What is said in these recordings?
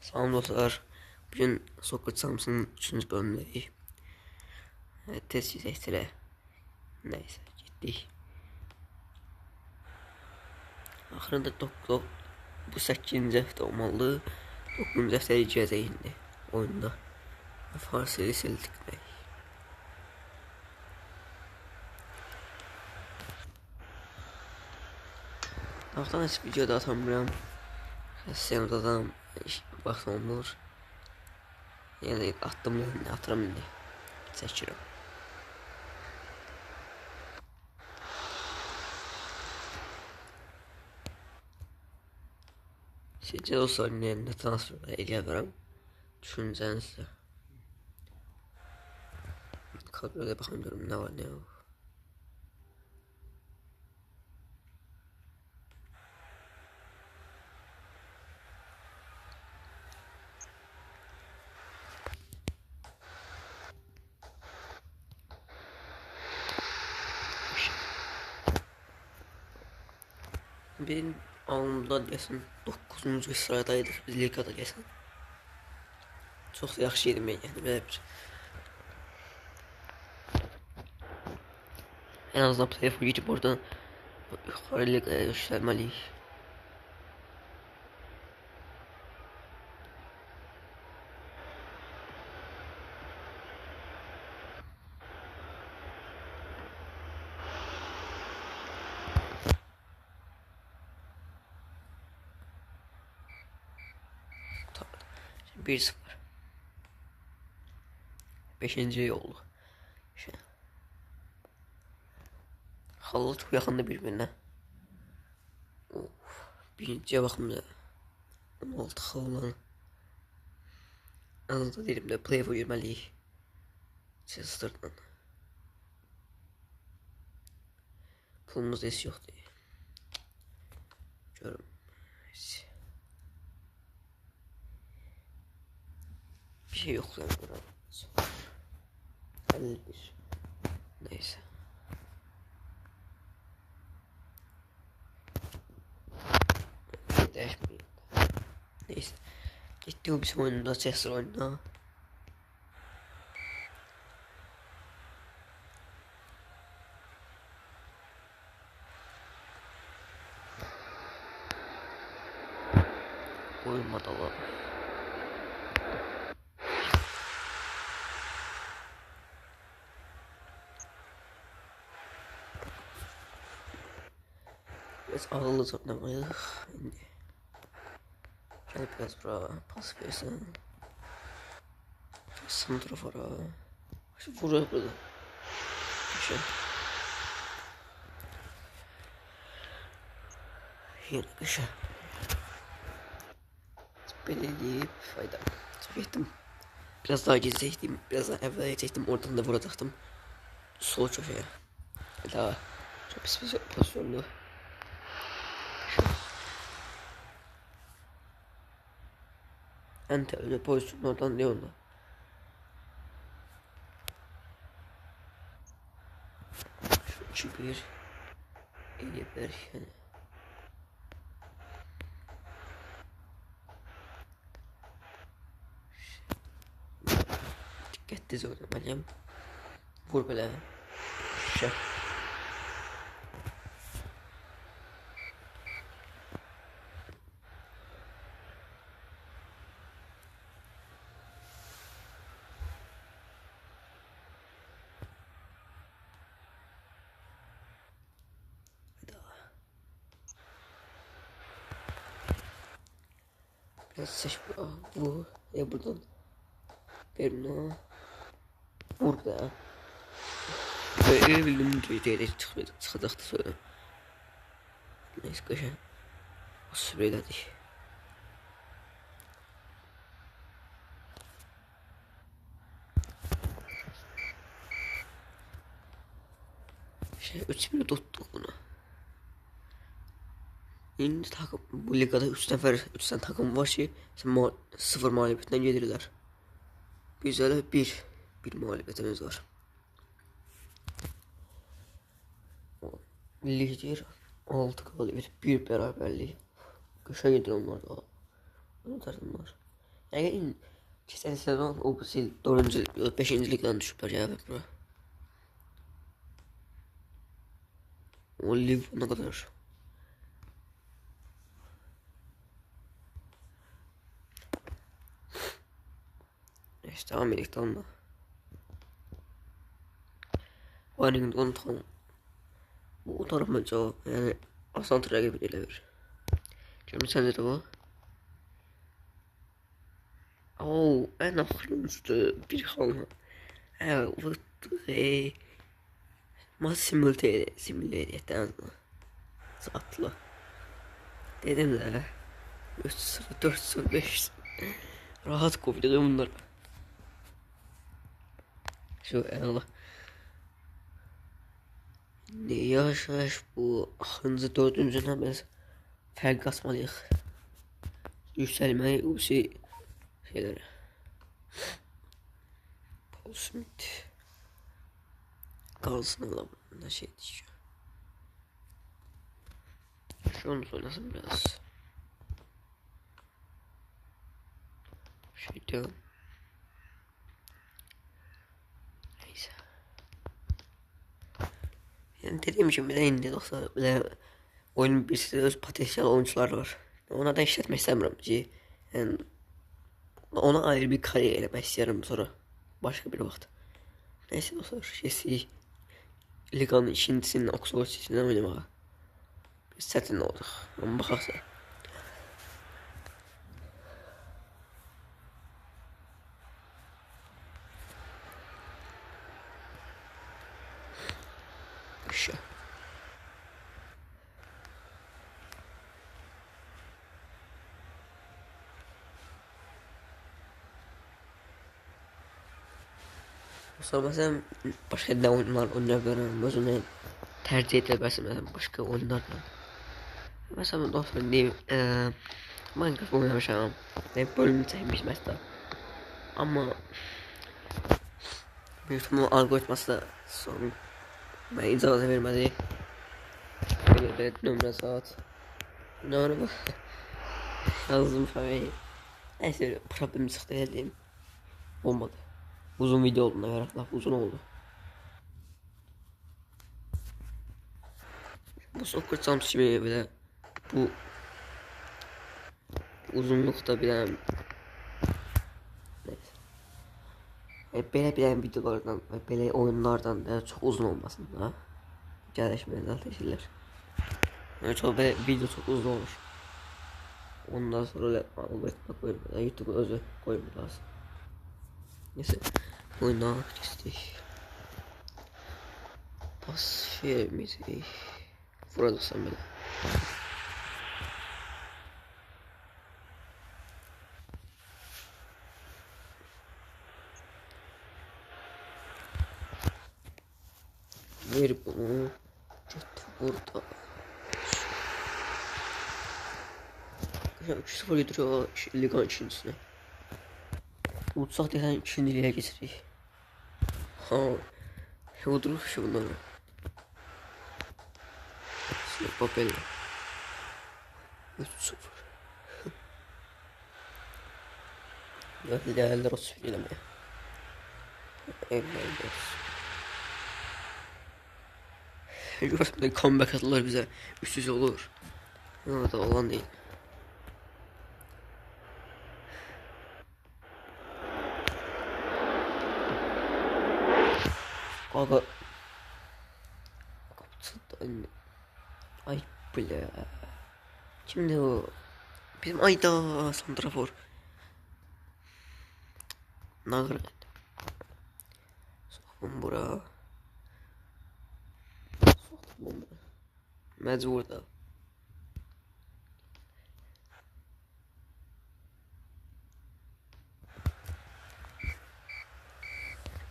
Salam dostlar. Bugün Sokrat Sams'ın 3. bölümündeyiz. Test çizəkdirə. Neyse gittik. Axırında bu 8-ci həftə olmalı. 9-cu həftə girəcək indi oyunda. Farsili sildik. Artıq heç videoda atamıram. Xəstəyəm vaxt olmur. Yəni attım indi, atıram indi. Çəkirəm. Sizcə dostlar, nə transfer eləyə bilərəm? Düşüncənizdə. Kadroya baxın görüm nə var, nə yox. Benim alnımda deyəsən 9-cu sıradaydı biz ligada deyəsən. Çox yaxşı yedim yəni belə bir. En azından telefon geçip oradan yukarı ligaya yükselmeliyiz. Tamam. Şimdi 1-0. 5. oldu. Halı çok yakında birbirine. Birinciye bakımda 16 halılan. Anında dedim de play yürümeliyiz. Chester'dan. Pulumuz da yoktu. Görüm. Bir şey yok lan burada. 51. Neyse. Değişmeyin. Neyse. Gitti o bizim oyununda, Chester oyununa. Uyumadı Allah. Biraz ağırlı oynamayız. Şöyle biraz buraya pas versin. Santrafora. Şimdi vuruyor burada. Şey. Yine kışa. Belirleyip fayda. Çektim. Biraz daha gizleydim. Biraz daha evvel çektim. Oradan da vuracaktım. Sol köşeye. Daha çok pis bir pozisyonlu. En tehlikeli pozisyon oradan Leon'da. Şu 2-1 Eliberken. Dikkatli oynamalıyım. Vur böyle. Şey. Biraz seç bu ya buradan Berno vur be. Böyle bildim ki çıkacaktı sonra. Neyse kaşa. O spreyledik. Şey 3-1 tuttuk bunu. Şimdi takım bu ligada 3 tane takım var ki 0 mağlubiyetten gelirler. Güzel bir mağlubiyetimiz var. Lider 6 galibiyet, bir beraberlik. Kışa gidiyor onlar da. Onun tarafım var. Yani geçen sezon o sil 4. 5. ligden düşüpler ya bura. O Liverpool ne kadar? İşte devam edelim tamam mı? Wellington tam bu tarafıma cevap yani Asantra gibi gelebilir. Şimdi sende de var. Oo, en ahırınızda bir halma. Evet, mas simüleyetten mi? Zatlı. Dedim de 3 sıra 4 sıra 5 sıra. Rahat kovalıyorum bunları. Şu Allah. Ne yavaş bu ahırınızı 4. biz fark asmalıyıq. Yükselmeyi o şeyleri. Paul Smith. Kalsın alanında şey diyeceğim. Şu an oynasın biraz. Şey diyorum. Neyse. Yani dediğim için bile indi dostlar. Bile oyunun bir sürü öz potansiyel oyuncular var. Ona da işletmek istemiyorum. Yani ona ayrı bir kariyer eləmək istəyirəm sonra. Başka bir vaxt. Neyse dostlar. Şeysi liganın ikincisinin Oxford City'den oynamağa. Biz çətin olduq. Ama baxarsa. Şu. Sonra mesela başka ne oyunlar oynayabilirim. Özümü tercih edebilirsin mesela başka oyunlarla. Mesela dostlar diyeyim Minecraft oynamışam. Ve bölümü çekmiş mesela. Ama büyük ihtimalle algoritması da son. Ben icazə vermədi. Böyle nömrə saat. Ne var bu? Yazdım falan. Neyse problem çıktı diyeyim. Olmadı. Uzun video olduğuna göre laf uzun oldu. Bu Soccer Champs gibi bile bu uzunlukta bile neyse. Belə videolardan ve belə oyunlardan da çok uzun olmasın da. Gəlişməyən teşekkürler. Yani çok böyle video çok uzun olmuş. Ondan sonra algoritma koymadan YouTube özü koymadan lazım. Neyse oyuna geçtik. Pas vermeyecek. Burada sen böyle. Ver bunu. Git burada. 3-0 yediriyor ligan ikincisine. Uçsak desen ikinciliğe geçirik. Ha. Yudurur şu bunları. Sınıf papel. 3-0. Değerler o söylemeye. Eyvallah olsun. Görsen comeback attılar bize. Üst üste olur. Ama da olan değil. Aga. Kapıdan. Ay bile. Şimdi o. Bizim ayda santrafor. Nagır. Soktum bura. Mecbur da.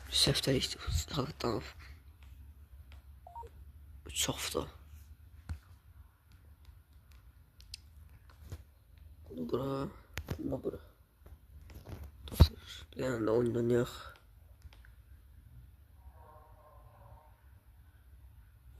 Seftər işte sağdan. Çoxdur. Bura. Bura. Dostlar. Bir dənə də oynanıyıq.